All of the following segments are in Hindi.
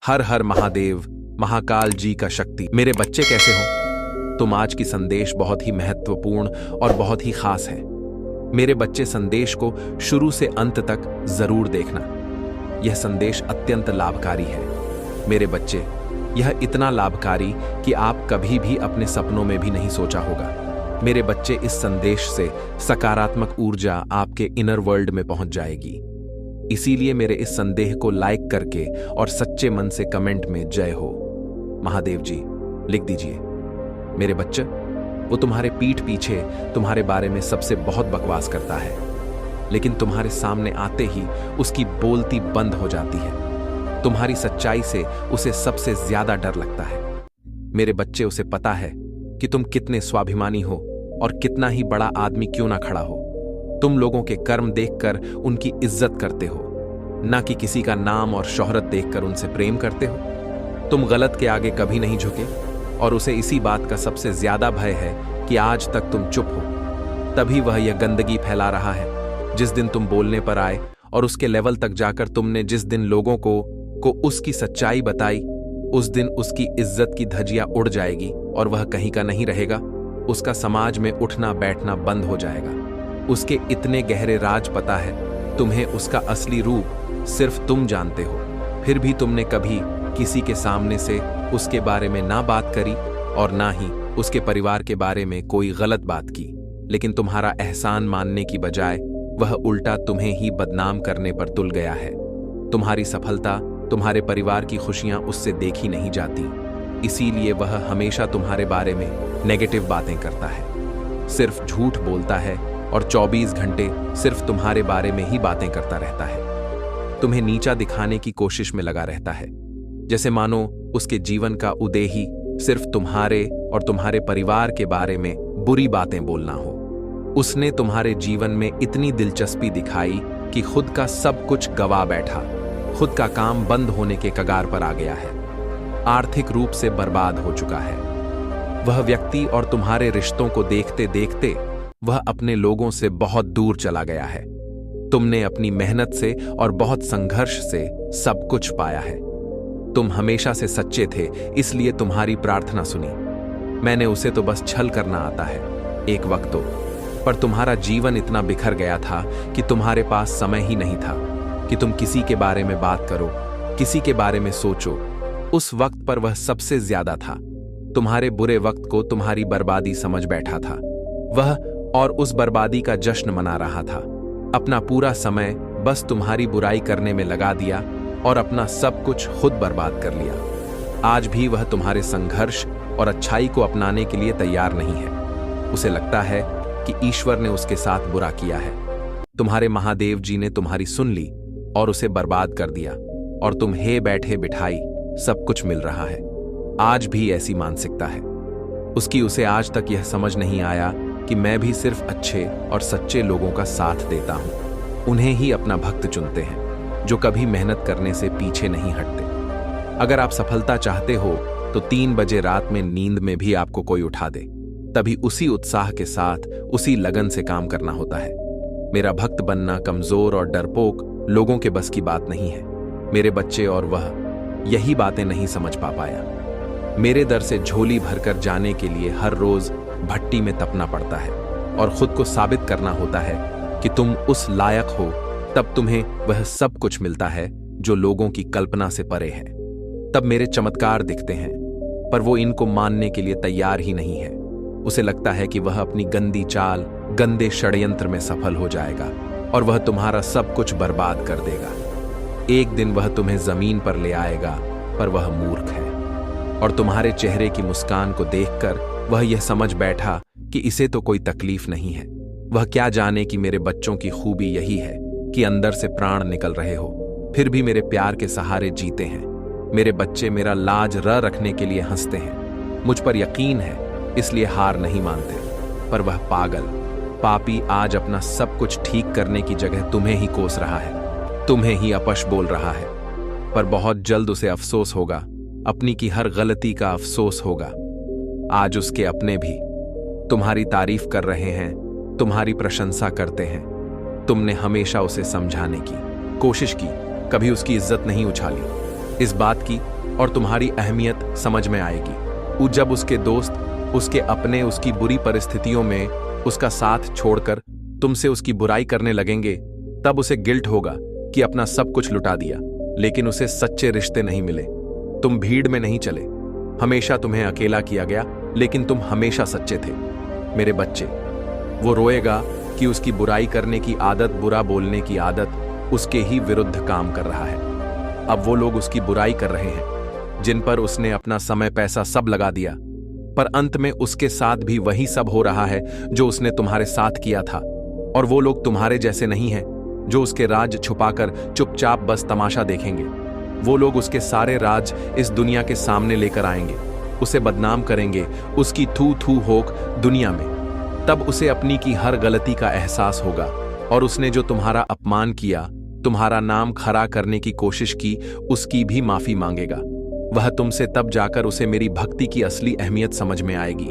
हर हर महादेव, महाकाल जी का शक्ति। मेरे बच्चे कैसे हो? तुम आज की संदेश बहुत ही महत्वपूर्ण और बहुत ही खास है। मेरे बच्चे, संदेश को शुरू से अंत तक जरूर देखना। यह संदेश अत्यंत लाभकारी है। मेरे बच्चे, यह इतना लाभकारी कि आप कभी भी अपने सपनों में भी नहीं सोचा होगा। मेरे बच्चे, इस संदेश से सकारात्मक ऊर्जा आपके इनर वर्ल्ड में पहुंच जाएगी। इसीलिए मेरे इस संदेश को लाइक करके और सच्चे मन से कमेंट में जय हो महादेव जी लिख दीजिए। मेरे बच्चे, वो तुम्हारे पीठ पीछे तुम्हारे बारे में सबसे बहुत बकवास करता है, लेकिन तुम्हारे सामने आते ही उसकी बोलती बंद हो जाती है। तुम्हारी सच्चाई से उसे सबसे ज्यादा डर लगता है। मेरे बच्चे, उसे पता है कि तुम कितने स्वाभिमानी हो और कितना ही बड़ा आदमी क्यों ना खड़ा हो। तुम लोगों के कर्म देखकर उनकी इज्जत करते हो, ना कि किसी का नाम और शोहरत देखकर उनसे प्रेम करते हो। तुम गलत के आगे कभी नहीं झुके और उसे इसी बात का सबसे ज्यादा भय है कि आज तक तुम चुप हो। तभी वह यह गंदगी फैला रहा है। जिस दिन तुम बोलने पर आए और उसके लेवल तक जाकर तुमने जिस दिन लोगों को उसकी सच्चाई बताई, उस दिन उसकी इज्जत की धज्जियां उड़ जाएगी और वह कहीं का नहीं रहेगा। उसका समाज में उठना बैठना बंद हो जाएगा। उसके इतने गहरे राज पता है तुम्हें। उसका असली रूप सिर्फ तुम जानते हो। फिर भी तुमने कभी किसी के सामने से उसके बारे में ना बात करी और ना ही उसके परिवार के बारे में कोई गलत बात की। लेकिन तुम्हारा एहसान मानने की बजाय वह उल्टा तुम्हें ही बदनाम करने पर तुल गया है। तुम्हारी सफलता, तुम्हारे परिवार की खुशियां उससे देखी नहीं जाती। इसीलिए वह हमेशा तुम्हारे बारे में नेगेटिव बातें करता है, सिर्फ झूठ बोलता है और 24 घंटे सिर्फ तुम्हारे बारे में ही बातें करता रहता है। तुम्हें नीचा दिखाने की कोशिश में लगा रहता है, जैसे मानो उसके जीवन का उद्देश्य ही सिर्फ तुम्हारे और तुम्हारे परिवार के बारे में बुरी बातें बोलना हो। उसने तुम्हारे जीवन में इतनी दिलचस्पी दिखाई कि खुद का सब कुछ गवा बैठा। खुद का काम बंद होने के कगार पर आ गया है। आर्थिक रूप से बर्बाद हो चुका है वह व्यक्ति और तुम्हारे रिश्तों को देखते देखते वह अपने लोगों से बहुत दूर चला गया है। तुमने अपनी मेहनत से और बहुत संघर्ष से सब कुछ पाया है। तुम हमेशा से सच्चे थे, इसलिए तुम्हारी प्रार्थना सुनी। मैंने उसे तो बस छल करना आता है एक वक्त तो, पर तुम्हारा जीवन इतना बिखर गया था कि तुम्हारे पास समय ही नहीं था कि तुम किसी के बारे में बात करो, किसी के बारे में सोचो। उस वक्त पर वह सबसे ज्यादा था। तुम्हारे बुरे वक्त को तुम्हारी बर्बादी समझ बैठा था वह, और उस बर्बादी का जश्न मना रहा था। अपना पूरा समय बस तुम्हारी बुराई करने में लगा दिया और अपना सब कुछ खुद बर्बाद कर लिया। आज भी वह तुम्हारे संघर्ष और अच्छाई को अपनाने के लिए तैयार नहीं है। उसे लगता है कि ईश्वर ने उसके साथ बुरा किया है। तुम्हारे महादेव जी ने तुम्हारी सुन ली और उसे बर्बाद कर दिया, और तुम हे बैठे बिठाई सब कुछ मिल रहा है। आज भी ऐसी मानसिकता है उसकी। उसे आज तक यह समझ नहीं आया कि मैं भी सिर्फ अच्छे और सच्चे लोगों का साथ देता हूं। उन्हें ही अपना भक्त चुनते हैं, जो कभी मेहनत करने से पीछे नहीं हटते। अगर आप सफलता चाहते हो तो 3 बजे रात में नींद में भी आपको कोई उठा दे, तभी उसी उत्साह के साथ, उसी लगन से काम करना होता है। मेरा भक्त बनना कमजोर और डरपोक लोगों के बस की बात नहीं है। मेरे बच्चे, और वह यही बातें नहीं समझ पाया। मेरे दर से झोली भरकर जाने के लिए हर रोज भट्टी में तपना पड़ता है और खुद को साबित करना होता है कि तुम उस लायक हो। तब तुम्हें वह सब कुछ मिलता है जो लोगों की कल्पना से परे है। तब मेरे चमत्कार दिखते हैं, पर वो इनको मानने के लिए तैयार ही नहीं है। उसे लगता है कि वह अपनी गंदी चाल, गंदे षड्यंत्र में सफल हो जाएगा और वह तुम्हारा सब कुछ बर्बाद कर देगा। एक दिन वह तुम्हें जमीन पर ले आएगा, पर वह मूर्ख है। और तुम्हारे चेहरे की मुस्कान को देखकर वह यह समझ बैठा कि इसे तो कोई तकलीफ नहीं है। वह क्या जाने कि मेरे बच्चों की खूबी यही है कि अंदर से प्राण निकल रहे हो, फिर भी मेरे प्यार के सहारे जीते हैं। मेरे बच्चे मेरा लाज रखने के लिए हंसते हैं। मुझ पर यकीन है, इसलिए हार नहीं मानते। पर वह पागल, पापी आज अपना सब कुछ ठीक करने की जगह तुम्हें ही कोस रहा है, तुम्हें ही अपश बोल रहा है। पर बहुत जल्द उसे अफसोस होगा, अपनी की हर गलती का अफसोस होगा। आज उसके अपने भी तुम्हारी तारीफ कर रहे हैं, तुम्हारी प्रशंसा करते हैं। तुमने हमेशा उसे समझाने की कोशिश की, कभी उसकी इज्जत नहीं उछाली। इस बात की और तुम्हारी अहमियत समझ में आएगी। जब उसके दोस्त, उसके अपने उसकी बुरी परिस्थितियों में उसका साथ छोड़कर तुमसे उसकी बुराई करने लगेंगे, तब उसे गिल्ट होगा कि अपना सब कुछ लुटा दिया। लेकिन उसे सच्चे रिश्ते नहीं मिले। तुम भीड़ में नहीं चले, हमेशा तुम्हें अकेला किया गया, लेकिन तुम हमेशा सच्चे थे। मेरे बच्चे, वो रोएगा कि उसकी बुराई करने की आदत, बुरा बोलने की आदत उसके ही विरुद्ध काम कर रहा है। अब वो लोग उसकी बुराई कर रहे हैं जिन पर उसने अपना समय पैसा सब लगा दिया, पर अंत में उसके साथ भी वही सब हो रहा है जो उसने तुम्हारे साथ किया था। और वो लोग तुम्हारे जैसे नहीं हैं जो उसके राज छुपाकर चुपचाप बस तमाशा देखेंगे। वो लोग उसके सारे राज इस दुनिया के सामने लेकर आएंगे, उसे बदनाम करेंगे, उसकी थू थू होक दुनिया में। तब उसे अपनी की हर गलती का एहसास होगा और उसने जो तुम्हारा अपमान किया, तुम्हारा नाम खरा करने की कोशिश की, उसकी भी माफी मांगेगा। वह तुमसे तब जाकर उसे मेरी भक्ति की असली अहमियत समझ में आएगी,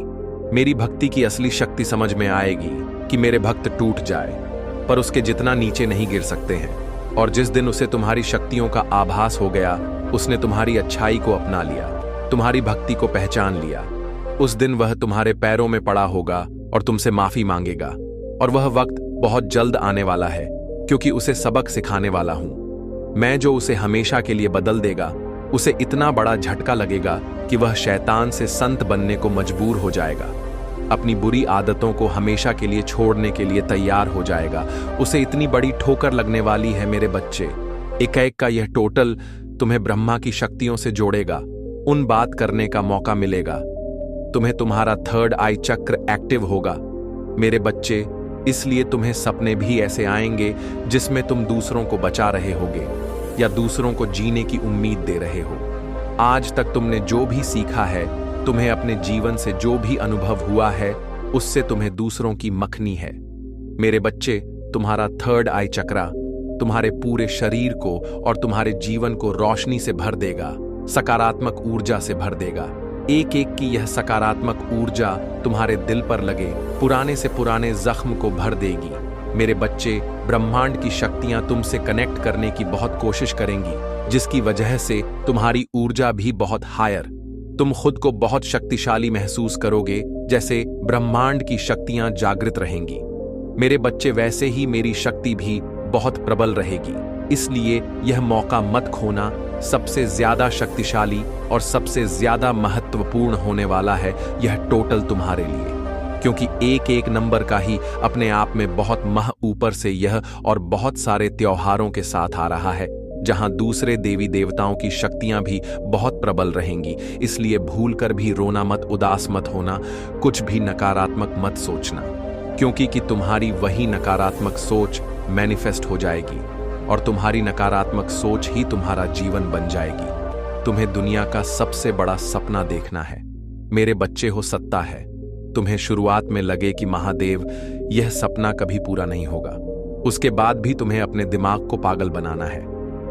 मेरी भक्ति की असली शक्ति समझ में आएगी कि मेरे भक्त टूट जाए पर उसके जितना नीचे नहीं गिर सकते हैं। और जिस दिन उसे तुम्हारी शक्तियों का आभास हो गया, उसने तुम्हारी अच्छाई को अपना लिया, तुम्हारी भक्ति को पहचान लिया, उस दिन वह तुम्हारे पैरों में पड़ा होगा और तुमसे माफी मांगेगा। और वह वक्त बहुत जल्द आने वाला है, क्योंकि उसे सबक सिखाने वाला हूं मैं, जो उसे हमेशा के लिए बदल देगा। उसे इतना बड़ा झटका लगेगा कि वह शैतान से संत बनने को मजबूर हो जाएगा, अपनी बुरी आदतों को हमेशा के लिए छोड़ने के लिए तैयार हो जाएगा। उसे इतनी बड़ी ठोकर लगने वाली है मेरे बच्चे। एक का यह टोटल तुम्हें ब्रह्मा की शक्तियों से जोड़ेगा, उन बात करने का मौका मिलेगा, तुम्हें तुम्हारा थर्ड आई चक्र एक्टिव होगा मेरे बच्चे। इसलिए तुम्हें सपने भी ऐसे आएंगे जिसमें तुम दूसरों को बचा रहे होगे या दूसरों को जीने की उम्मीद दे रहे हो। आज तक तुमने जो भी सीखा है, तुम्हें अपने जीवन से जो भी अनुभव हुआ है, उससे तुम्हें दूसरों की मखनी है मेरे बच्चे। तुम्हारा थर्ड आई चक्रा तुम्हारे पूरे शरीर को और तुम्हारे जीवन को रोशनी से भर देगा, सकारात्मक ऊर्जा से भर देगा। एक की यह सकारात्मक ऊर्जा तुम्हारे दिल पर लगे पुराने से पुराने जख्म को भर देगी मेरे बच्चे। ब्रह्मांड की शक्तियां तुमसे कनेक्ट करने की बहुत कोशिश करेंगी, जिसकी वजह से तुम्हारी ऊर्जा भी बहुत हायर, तुम खुद को बहुत शक्तिशाली महसूस करोगे, जैसे ब्रह्मांड की शक्तियां जागृत रहेंगी मेरे बच्चे। वैसे ही मेरी शक्ति भी बहुत प्रबल रहेगी, इसलिए यह मौका मत खोना। सबसे ज्यादा शक्तिशाली और सबसे ज्यादा महत्वपूर्ण होने वाला है यह टोटल तुम्हारे लिए, क्योंकि एक नंबर का ही अपने आप में बहुत ऊपर से यह और बहुत सारे त्योहारों के साथ आ रहा है, जहां दूसरे देवी देवताओं की शक्तियां भी बहुत प्रबल रहेंगी। इसलिए भूलकर भी रोना मत, उदास मत होना, कुछ भी नकारात्मक मत सोचना, क्योंकि तुम्हारी वही नकारात्मक सोच मैनिफेस्ट हो जाएगी और तुम्हारी नकारात्मक सोच ही तुम्हारा जीवन बन जाएगी। तुम्हें दुनिया का सबसे बड़ा सपना देखना है मेरे बच्चे। हो सकता है तुम्हें शुरुआत में लगे कि महादेव यह सपना कभी पूरा नहीं होगा, उसके बाद भी तुम्हें अपने दिमाग को पागल बनाना है,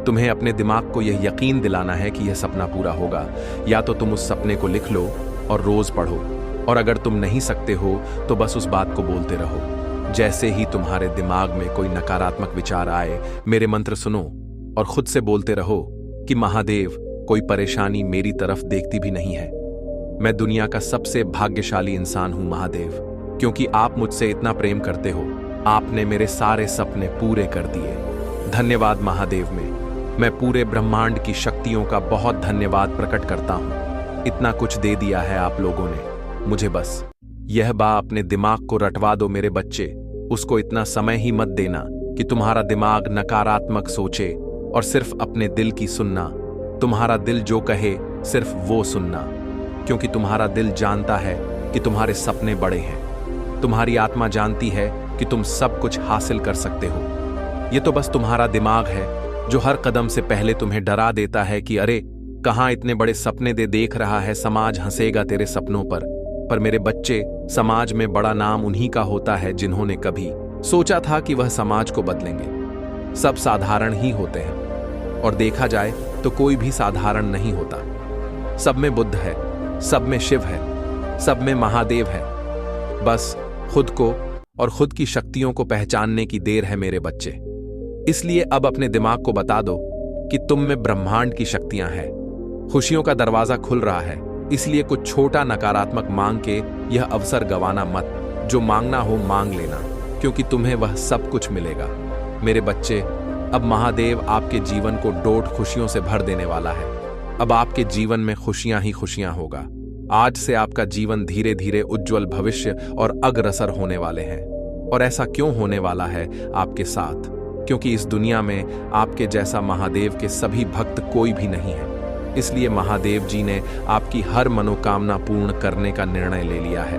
तुम्हें अपने दिमाग को यह यकीन दिलाना है कि यह सपना पूरा होगा। या तो तुम उस सपने को लिख लो और रोज पढ़ो, और अगर तुम नहीं सकते हो तो बस उस बात को बोलते रहो। जैसे ही तुम्हारे दिमाग में कोई नकारात्मक विचार आए, मेरे मंत्र सुनो और खुद से बोलते रहो कि महादेव, कोई परेशानी मेरी तरफ देखती भी नहीं है, मैं दुनिया का सबसे भाग्यशाली इंसान हूं महादेव, क्योंकि आप मुझसे इतना प्रेम करते हो। आपने मेरे सारे सपने पूरे कर दिए, धन्यवाद महादेव। मैं पूरे ब्रह्मांड की शक्तियों का बहुत धन्यवाद प्रकट करता हूं। इतना कुछ दे दिया है आप लोगों ने मुझे, बस यह बात अपने दिमाग को रटवा दो मेरे बच्चे। उसको इतना समय ही मत देना कि तुम्हारा दिमाग नकारात्मक सोचे और सिर्फ अपने दिल की सुनना। तुम्हारा दिल जो कहे सिर्फ वो सुनना, क्योंकि तुम्हारा दिल जानता है कि तुम्हारे सपने बड़े हैं। तुम्हारी आत्मा जानती है कि तुम सब कुछ हासिल कर सकते हो। ये तो बस तुम्हारा दिमाग है जो हर कदम से पहले तुम्हें डरा देता है कि अरे कहां इतने बड़े सपने देख रहा है, समाज हंसेगा तेरे सपनों पर। मेरे बच्चे, समाज में बड़ा नाम उन्हीं का होता है जिन्होंने कभी सोचा था कि वह समाज को बदलेंगे। सब साधारण ही होते हैं, और देखा जाए तो कोई भी साधारण नहीं होता। सब में बुद्ध है, सब में शिव है, सब में महादेव है। बस खुद को और खुद की शक्तियों को पहचानने की देर है मेरे बच्चे। इसलिए अब अपने दिमाग को बता दो कि तुम में ब्रह्मांड की शक्तियां हैं, खुशियों का दरवाजा खुल रहा है, इसलिए कुछ छोटा नकारात्मक मांग के यह अवसर गंवाना मत। जो मांगना हो मांग लेना, क्योंकि तुम्हें वह सब कुछ मिलेगा। मेरे बच्चे, अब महादेव आपके जीवन को डोट खुशियों से भर देने वाला है। अब आपके जीवन में खुशियां ही खुशियां होगा। आज से आपका जीवन धीरे धीरे उज्जवल भविष्य और अग्रसर होने वाले हैं। और ऐसा क्यों होने वाला है आपके साथ? क्योंकि इस दुनिया में आपके जैसा महादेव के सभी भक्त कोई भी नहीं है। इसलिए महादेव जी ने आपकी हर मनोकामना पूर्ण करने का निर्णय ले लिया है।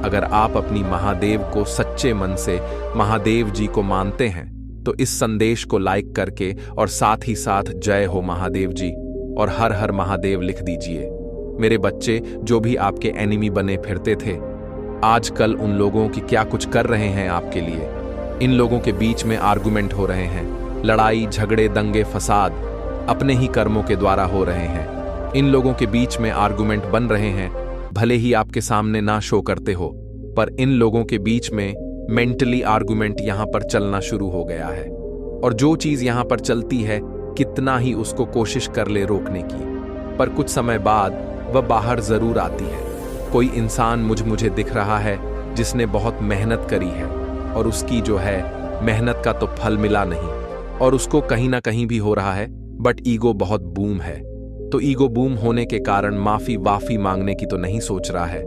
अगर आप अपनी महादेव को सच्चे मन से महादेव जी को मानते हैं तो इस संदेश को लाइक करके और साथ ही साथ जय हो महादेव जी और हर हर महादेव लिख दीजिए। मेरे बच्चे, जो भी आपके एनिमी बने फिरते थे, आजकल उन लोगों की क्या कुछ कर रहे हैं आपके लिए। इन लोगों के बीच में आर्गुमेंट हो रहे हैं, लड़ाई झगड़े दंगे फसाद अपने ही कर्मों के द्वारा हो रहे हैं। इन लोगों के बीच में आर्गुमेंट बन रहे हैं, भले ही आपके सामने ना शो करते हो, पर इन लोगों के बीच में मेंटली आर्गुमेंट यहां पर चलना शुरू हो गया है। और जो चीज यहां पर चलती है, कितना ही उसको कोशिश कर ले रोकने की, पर कुछ समय बाद वह बाहर जरूर आती है। कोई इंसान मुझे दिख रहा है जिसने बहुत मेहनत करी है और उसकी जो है मेहनत का तो फल मिला नहीं, और उसको कहीं ना कहीं भी हो रहा है, बट ईगो बहुत बूम है। तो ईगो बूम होने के कारण माफी वाफी मांगने की तो नहीं सोच रहा है,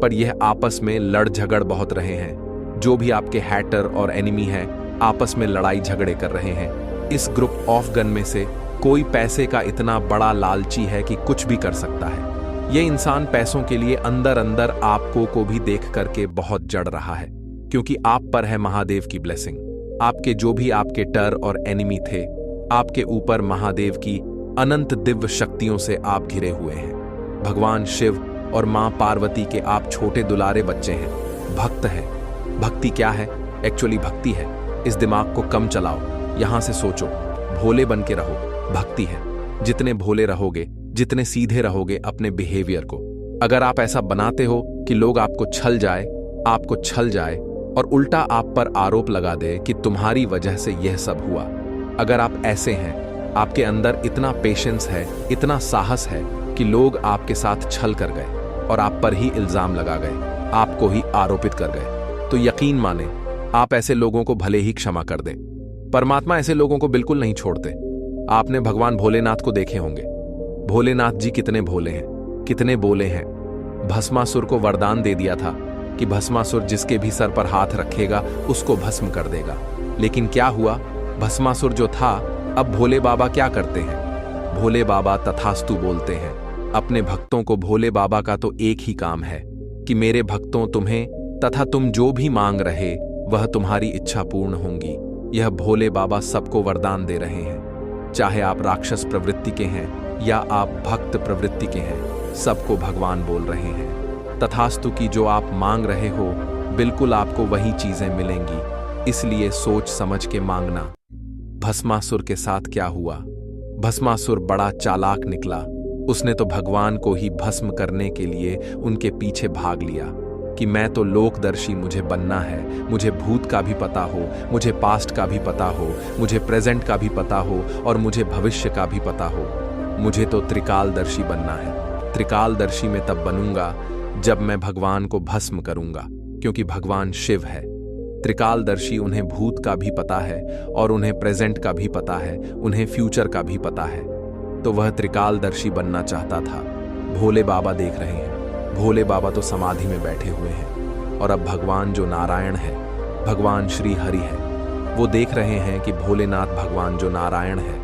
पर यह आपस में लड़ झगड़ बहुत रहे हैं। जो भी आपके हैटर और एनिमी हैं, आपस में लड़ाई झगड़े कर रहे हैं। इस ग्रुप ऑफ गन में से कोई पैसे का इतना बड़ा लालची है कि कुछ भी कर सकता है। यह इंसान पैसों के लिए अंदर अंदर आपको को भी देख करके बहुत जड़ रहा है, क्योंकि आप पर है महादेव की ब्लेसिंग। आपके जो भी आपके टर और एनिमी थे, आपके ऊपर महादेव की अनंत दिव्य शक्तियों से आप घिरे हुए हैं। भगवान शिव और मां पार्वती के आप छोटे दुलारे बच्चे हैं, भक्त हैं। भक्ति क्या है? एक्चुअली भक्ति है, इस दिमाग को कम चलाओ, यहां से सोचो, भोले बन के रहो। भक्ति है, जितने भोले रहोगे, जितने सीधे रहोगे अपने बिहेवियर को, अगर आप ऐसा बनाते हो कि लोग आपको छल जाए और उल्टा आप पर आरोप लगा दे कि तुम्हारी वजह से यह सब हुआ, अगर आप ऐसे हैं, आपके अंदर इतना पेशेंस है, इतना साहस है कि लोग आपके साथ छल कर गए और आप पर ही इल्जाम लगा गए, आपको ही आरोपित कर गए, तो यकीन माने आप ऐसे लोगों को भले ही क्षमा कर दें। परमात्मा ऐसे लोगों को बिल्कुल नहीं छोड़ते। आपने भगवान भोलेनाथ को देखे होंगे। भोलेनाथ जी कितने भोले हैं, कितने बोले हैं। भस्मासुर को वरदान दे दिया था कि भस्मासुर जिसके भी सर पर हाथ रखेगा उसको भस्म कर देगा। लेकिन क्या हुआ? भस्मासुर जो था, अब भोले बाबा क्या करते हैं? भोले बाबा तथास्तु बोलते हैं। अपने भक्तों को भोले बाबा का तो एक ही काम है कि मेरे भक्तों, तुम्हें तथा तुम जो भी मांग रहे वह तुम्हारी इच्छा पूर्ण होंगी। यह भोले बाबा सबको वरदान दे रहे हैं, चाहे आप राक्षस प्रवृत्ति के हैं या आप भक्त प्रवृत्ति के हैं, सबको भगवान बोल रहे हैं तथास्तु की जो आप मांग रहे हो बिल्कुल आपको वही चीजें मिलेंगी, इसलिए सोच समझ के मांगना। भस्मासुर के साथ क्या हुआ? भस्मासुर बड़ा चालाक निकला। उसने तो भगवान को ही भस्म करने के लिए उनके पीछे भाग लिया कि मैं तो लोकदर्शी, मुझे बनना है, मुझे भूत का भी पता हो, मुझे पास्ट का भी पता हो, मुझे प्रेजेंट का भी पता हो और मुझे भविष्य का भी पता हो। मुझे तो त्रिकालदर्शी बनना है। त्रिकालदर्शी में तब बनूंगा जब मैं भगवान को भस्म करूंगा, क्योंकि भगवान शिव है। त्रिकालदर्शी उन्हें भूत का भी पता है और उन्हें प्रेजेंट का भी पता है, उन्हें फ्यूचर का भी पता है। तो वह त्रिकालदर्शी बनना चाहता था। भोले बाबा देख रहे हैं, भोले बाबा तो समाधि में बैठे हुए हैं और अब भगवान जो नारायण है, भगवान श्री हरि है, वो देख रहे हैं कि भोलेनाथ भगवान जो नारायण है,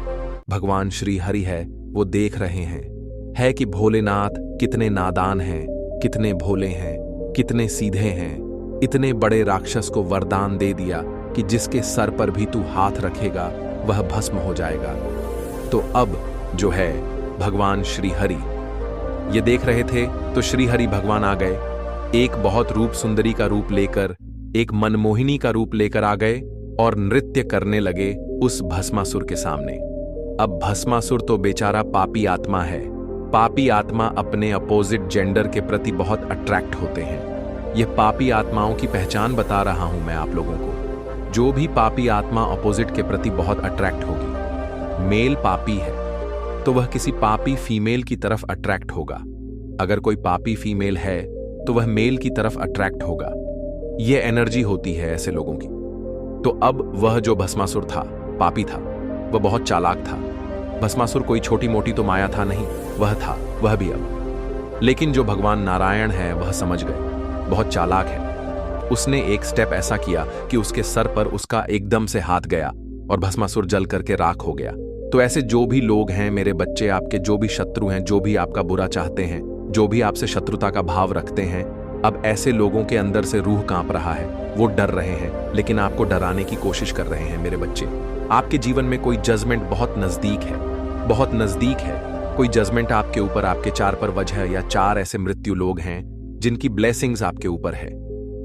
भगवान श्री हरि है, वो देख रहे हैं कि भोलेनाथ कितने नादान हैं, कितने भोले हैं, कितने सीधे हैं। इतने बड़े राक्षस को वरदान दे दिया कि जिसके सर पर भी तू हाथ रखेगा वह भस्म हो जाएगा। तो अब जो है भगवान श्री हरि ये देख रहे थे, तो श्री हरि भगवान आ गए। एक बहुत रूप सुंदरी का रूप लेकर, एक मनमोहिनी का रूप लेकर आ गए और नृत्य करने लगे उस भस्मासुर के सामने। अब भस्मासुर तो बेचारा पापी आत्मा है। पापी आत्मा अपने अपोजिट जेंडर के प्रति बहुत अट्रैक्ट होते हैं। ये पापी आत्माओं की पहचान बता रहा हूं मैं आप लोगों को। जो भी पापी आत्मा अपोजिट के प्रति बहुत अट्रैक्ट होगी, मेल पापी है, तो वह किसी पापी फीमेल की तरफ अट्रैक्ट होगा। अगर कोई पापी फीमेल है तो वह मेल की तरफ अट्रैक्ट होगा। यह एनर्जी होती है ऐसे लोगों की। तो अब वह जो भस्मासुर था, पापी था, वह बहुत चालाक था। भस्मासुर कोई छोटी मोटी तो माया था नहीं, वह था, वह भी अब। लेकिन जो भगवान नारायण है वह समझ गए, बहुत चालाक है। उसने एक स्टेप ऐसा किया कि उसके सर पर उसका एकदम से हाथ गया और भस्मासुर जल करके राख हो गया। तो ऐसे जो भी लोग हैं मेरे बच्चे, आपके जो भी शत्रु हैं, जो भी आपका बुरा चाहते हैं, जो भी आपसे शत्रुता का भाव रखते हैं, अब ऐसे लोगों के अंदर से रूह कांप रहा है। वो डर रहे हैं, लेकिन आपको डराने की कोशिश कर रहे हैं मेरे बच्चे। आपके जीवन में कोई जजमेंट बहुत नजदीक है, बहुत नजदीक है। कोई जजमेंट आपके ऊपर, आपके 4 पर वजह या 4 ऐसे मृत्यु लोग हैं जिनकी ब्लेसिंग्स आपके ऊपर है।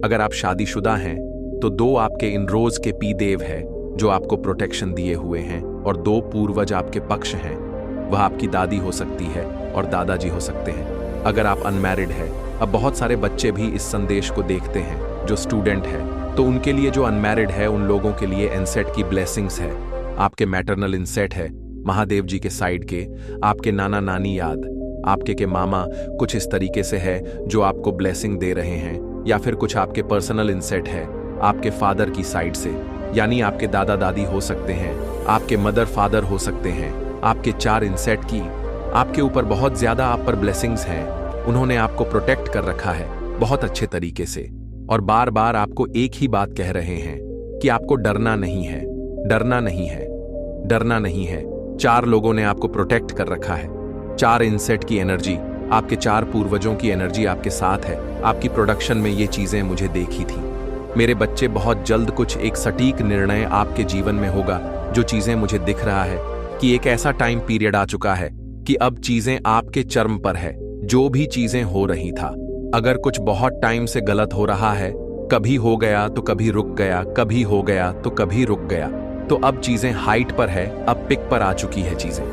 अगर आप शादीशुदा हैं तो 2 आपके इन रोज के पी देव है जो आपको प्रोटेक्शन दिए हुए हैं, और 2 पूर्वज आपके पक्ष हैं। वह आपकी दादी हो सकती है और दादाजी हो सकते हैं। अगर आप अनमैरिड है, अब बहुत सारे बच्चे भी इस संदेश को देखते हैं जो स्टूडेंट है, तो उनके लिए जो अनमैरिड है उन लोगों के लिए इनसेट की ब्लेसिंग्स है। आपके मैटरनल इनसेट है, महादेव जी के साइड के, आपके नाना नानी याद, आपके के मामा कुछ इस तरीके से है जो आपको ब्लेसिंग दे रहे हैं, या फिर कुछ आपके पर्सनल इनसेट है आपके फादर की साइड से, यानी आपके दादा दादी हो सकते हैं, आपके मदर फादर हो सकते हैं। आपके 4 इनसेट की आपके ऊपर बहुत ज्यादा आप पर ब्लेसिंग्स हैं। उन्होंने आपको प्रोटेक्ट कर रखा है बहुत अच्छे तरीके से, और बार बार आपको एक ही बात कह रहे हैं कि आपको डरना नहीं है, डरना नहीं है, डरना नहीं है। 4 लोगों ने आपको प्रोटेक्ट कर रखा है। 4 इनसेट की एनर्जी, आपके 4 पूर्वजों की एनर्जी आपके साथ है। आपकी प्रोडक्शन में ये चीजें मुझे देखी थी मेरे बच्चे। बहुत जल्द कुछ एक सटीक निर्णय आपके जीवन में होगा। जो चीजें मुझे दिख रहा है कि एक ऐसा टाइम पीरियड आ चुका है कि अब चीजें आपके चरम पर है। जो भी चीजें हो रही था, अगर कुछ बहुत टाइम से गलत हो रहा है, कभी हो गया तो कभी रुक गया, कभी हो गया तो कभी रुक गया, तो अब चीजें हाइट पर है, अब पिक पर आ चुकी है चीजें।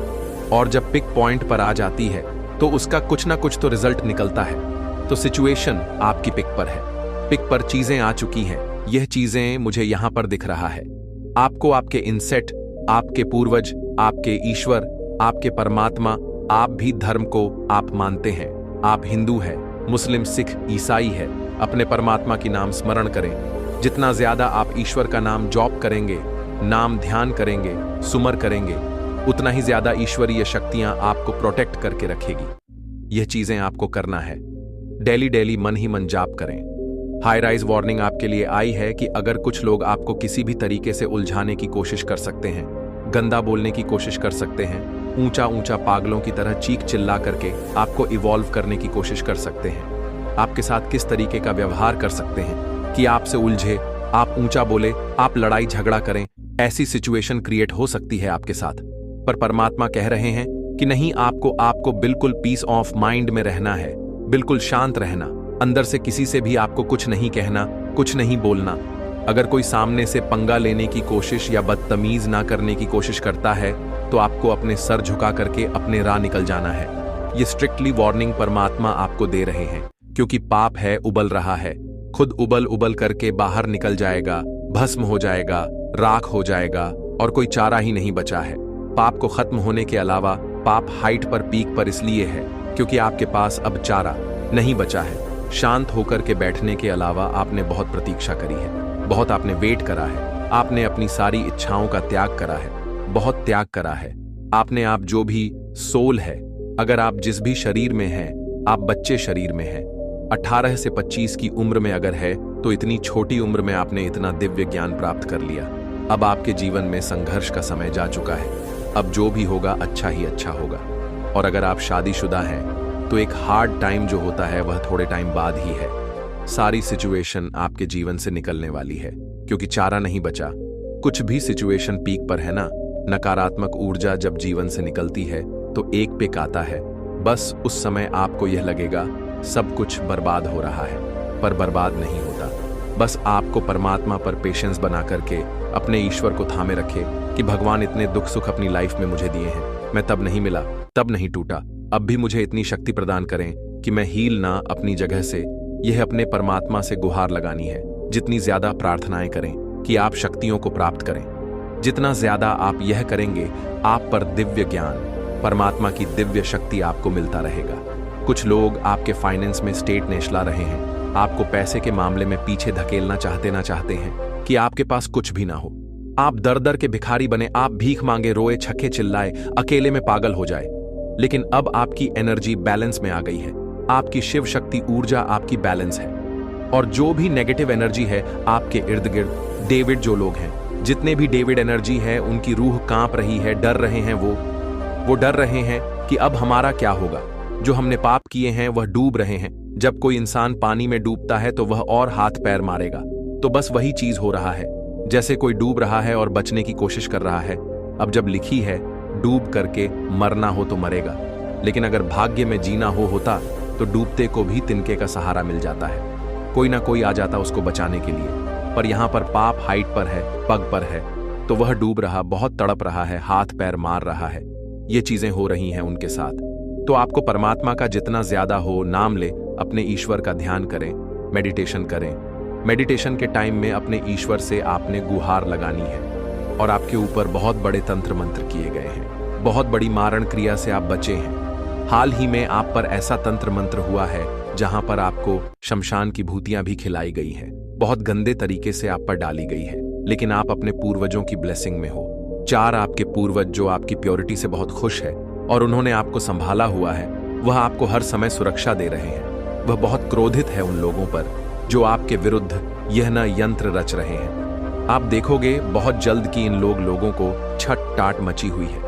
और जब पिक पॉइंट पर आ जाती है तो उसका कुछ ना कुछ तो रिजल्ट निकलता है। तो सिचुएशन आपकी पिक पर है, पिक पर चीजें आ चुकी हैं। यह चीजें मुझे यहां पर दिख रहा है। आपको आपके इनसेट, आपके पूर्वज, आपके ईश्वर, आपके परमात्मा, आप भी धर्म को आप मानते हैं। आप हिंदू हैं, मुस्लिम, सिख, ईसाई है। अपने परमात्मा की नाम स्मरण करें। जितना ज्यादा आप ईश्वर का नाम जॉप करेंगे, नाम ध्यान करेंगे, सुमर करेंगे, उतना ही ज्यादा ईश्वरीय शक्तियां आपको प्रोटेक्ट करके रखेगी। यह चीजें आपको करना है। डेली डेली मन ही मन जाप करें। हाई राइज वार्निंग आपके लिए आई है कि अगर कुछ लोग आपको किसी भी तरीके से उलझाने की कोशिश कर सकते हैं, गंदा बोलने की कोशिश कर सकते हैं, ऊंचा ऊंचा पागलों की तरह चीख चिल्ला करके आपको इवॉल्व करने की कोशिश कर सकते हैं, आपके साथ किस तरीके का व्यवहार कर सकते हैं कि आपसे उलझे, आप ऊंचा बोले, आप लड़ाई झगड़ा करें, ऐसी सिचुएशन क्रिएट हो सकती है आपके साथ। पर परमात्मा कह रहे हैं कि नहीं, आपको बिल्कुल पीस ऑफ माइंड में रहना है, बिल्कुल शांत रहना। अंदर से किसी से भी आपको कुछ नहीं कहना, कुछ नहीं बोलना। अगर कोई सामने से पंगा लेने की कोशिश या बदतमीज ना करने की कोशिश करता है तो आपको अपने सर झुका करके अपने राह निकल जाना है। ये स्ट्रिक्टली वार्निंग परमात्मा आपको दे रहे हैं, क्योंकि पाप है, उबल रहा है, खुद उबल उबल करके बाहर निकल जाएगा, भस्म हो जाएगा, राख हो जाएगा, और कोई चारा ही नहीं बचा है। पाप को खत्म होने के अलावा पाप हाइट पर, पीक पर इसलिए है क्योंकि आपके पास अब चारा नहीं बचा है। शांत होकर के बैठने के अलावा आपने बहुत प्रतीक्षा करी है, बहुत आपने वेट करा है, आपने अपनी सारी इच्छाओं का त्याग करा है, बहुत त्याग करा है आपने। आप जो भी सोल है, अगर आप जिस भी शरीर में हैं, आप बच्चे शरीर में हैं, 18 से 25 की उम्र में अगर है तो इतनी छोटी उम्र में आपने इतना दिव्य ज्ञान प्राप्त कर लिया। अब आपके जीवन में संघर्ष का समय जा चुका है। अब जो भी होगा अच्छा ही अच्छा होगा। और अगर आप शादीशुदा हैं तो एक हार्ड टाइम जो होता है वह थोड़े टाइम बाद ही है। सारी सिचुएशन आपके जीवन से निकलने वाली है, क्योंकि चारा नहीं बचा। कुछ भी सिचुएशन पीक पर है ना, नकारात्मक ऊर्जा जब जीवन से निकलती है तो एक पिक आता है। बस उस समय आपको यह लगेगा सब कुछ बर्बाद हो रहा है, पर बर्बाद नहीं होता। बस आपको परमात्मा पर पेशेंस बना करके अपने ईश्वर को थामे रखे कि भगवान इतने दुख सुख अपनी लाइफ में मुझे दिए हैं, मैं तब नहीं मिला, तब नहीं टूटा, अब भी मुझे इतनी शक्ति प्रदान करें कि मैं हील ना अपनी जगह से। यह अपने परमात्मा से गुहार लगानी है। जितनी ज्यादा प्रार्थनाएं करें कि आप शक्तियों को प्राप्त करें, जितना ज्यादा आप यह करेंगे, आप पर दिव्य ज्ञान, परमात्मा की दिव्य शक्ति आपको मिलता रहेगा। कुछ लोग आपके फाइनेंस में स्टेट नेशला रहे हैं, आपको पैसे के मामले में पीछे धकेलना चाहते हैं कि आपके पास कुछ भी ना हो। आप दर दर के भिखारी बने, आप भीख मांगे, रोए, छक्के चिल्लाए, अकेले में पागल हो जाए। लेकिन अब आपकी एनर्जी बैलेंस में आ गई है, आपकी शिव शक्ति ऊर्जा आपकी बैलेंस है। और जो भी नेगेटिव एनर्जी है आपके इर्द गिर्द, डेविड जो लोग हैं, जितने भी डेविड एनर्जी है, उनकी रूह कांप रही है, डर रहे हैं। वो डर रहे हैं कि अब हमारा क्या होगा। जो हमने पाप किए हैं वह डूब रहे हैं। जब कोई इंसान पानी में डूबता है तो वह और हाथ पैर मारेगा। तो बस वही चीज हो रहा है, जैसे कोई डूब रहा है और बचने की कोशिश कर रहा है। अब जब लिखी है डूब करके मरना हो तो मरेगा, लेकिन अगर भाग्य में जीना होता तो डूबते को भी तिनके का सहारा मिल जाता है, कोई ना कोई आ जाता उसको बचाने के लिए। पर यहां पर पाप हाइट पर है, पग पर है, तो वह डूब रहा, बहुत तड़प रहा है, हाथ पैर मार रहा है। ये चीजें हो रही हैं उनके साथ। तो आपको परमात्मा का जितना ज्यादा हो नाम ले, अपने ईश्वर का ध्यान करें, मेडिटेशन करें। मेडिटेशन के टाइम में अपने ईश्वर से आपने गुहार लगानी है और आपके ऊपर बहुत बड़े तंत्र मंत्र किए गए हैं, बहुत बड़ी मारण क्रिया से आप बचे हैं। हाल ही में आप पर ऐसा तंत्र मंत्र हुआ है जहां पर आपको शमशान की भूतियां भी खिलाई गई हैं, बहुत गंदे तरीके से आप पर डाली गई है, लेकिन आप अपने पूर्वजों की ब्लेसिंग में हो। 4 आपके पूर्वज जो आपकी प्योरिटी से बहुत खुश है और उन्होंने आपको संभाला हुआ है, वह आपको हर समय सुरक्षा दे रहे हैं। वह बहुत क्रोधित है उन लोगों पर जो आपके विरुद्ध यह न यंत्र रच रहे हैं। आप देखोगे बहुत जल्द कि इन लोगों को छट टाट मची हुई है।